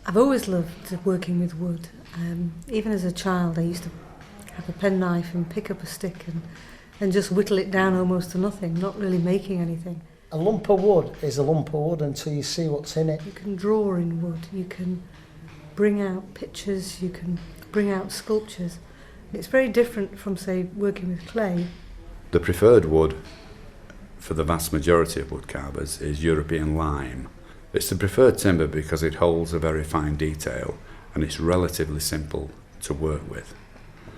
I've always loved working with wood. Even as a child, I used to have a penknife and pick up a stick and just whittle it down almost to nothing, not really making anything. A lump of wood is a lump of wood until you see what's in it. You can draw in wood, you can bring out pictures, you can bring out sculptures. It's very different from, say, working with clay. The preferred wood for the vast majority of woodcarvers is European lime. It's the preferred timber because it holds a very fine detail and it's relatively simple to work with.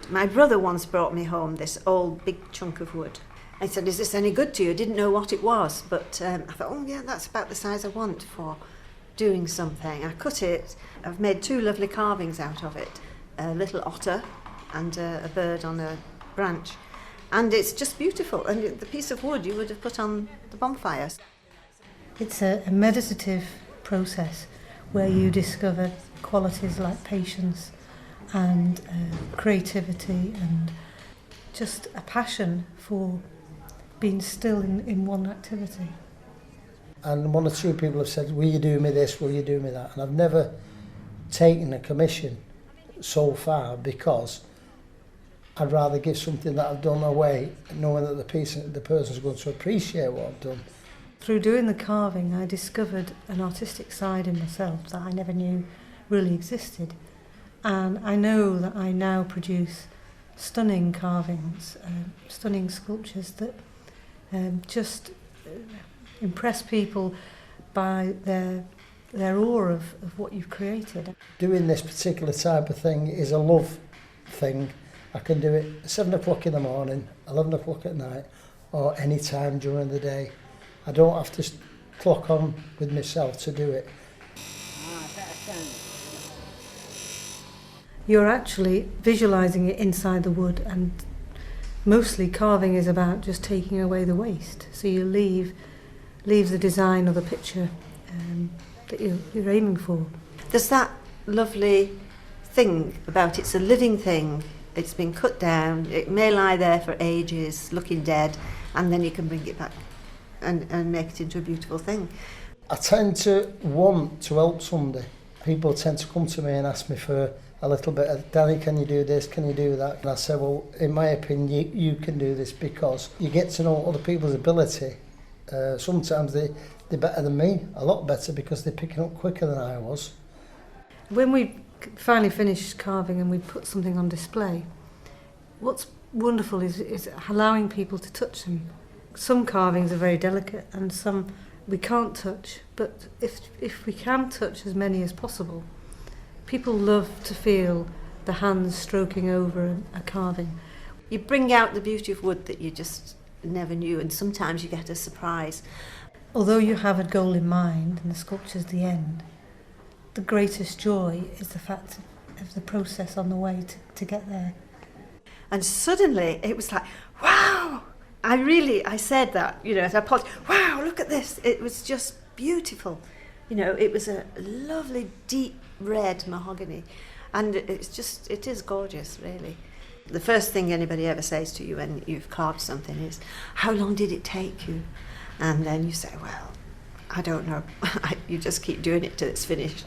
My brother once brought me home this old big chunk of wood. I said, "Is this any good to you?" I didn't know what it was, but I thought, oh yeah, that's about the size I want for doing something. I cut it. I've made 2 lovely carvings out of it, a little otter and a bird on a branch. And it's just beautiful. And the piece of wood you would have put on the bonfires. It's a meditative process where you discover qualities like patience and creativity and just a passion for being still in one activity. And 1 or 2 people have said, will you do me this, will you do me that? And I've never taken a commission so far because I'd rather give something that I've done away knowing that the person's going to appreciate what I've done. Through doing the carving, I discovered an artistic side in myself that I never knew really existed. And I know that I now produce stunning carvings, stunning sculptures that just impress people by their awe of what you've created. Doing this particular type of thing is a love thing. I can do it at 7 o'clock in the morning, 11 o'clock at night, or any time during the day. I don't have to clock on with myself to do it. You're actually visualising it inside the wood, and mostly carving is about just taking away the waste. So you leave the design or the picture that you're aiming for. There's that lovely thing about it's a living thing. It's been cut down. It may lie there for ages, looking dead, and then you can bring it back and make it into a beautiful thing. I tend to want to help somebody. People tend to come to me and ask me for a little bit of, "Danny, can you do this, can you do that?" And I say, well, in my opinion, you can do this because you get to know other people's ability. Sometimes they're better than me, a lot better, because they're picking up quicker than I was. When we finally finish carving and we put something on display, what's wonderful is allowing people to touch them. Some carvings are very delicate and some we can't touch, but if we can touch as many as possible, people love to feel the hands stroking over a carving. You bring out the beauty of wood that you just never knew, and sometimes you get a surprise. Although you have a goal in mind and the sculpture's the end, the greatest joy is the fact of the process on the way to get there. And suddenly it was like, wow! I said that, as I paused, wow, look at this. It was just beautiful. It was a lovely deep red mahogany, and it is gorgeous, really. The first thing anybody ever says to you when you've carved something is, how long did it take you? And then you say, well, I don't know. You just keep doing it till it's finished.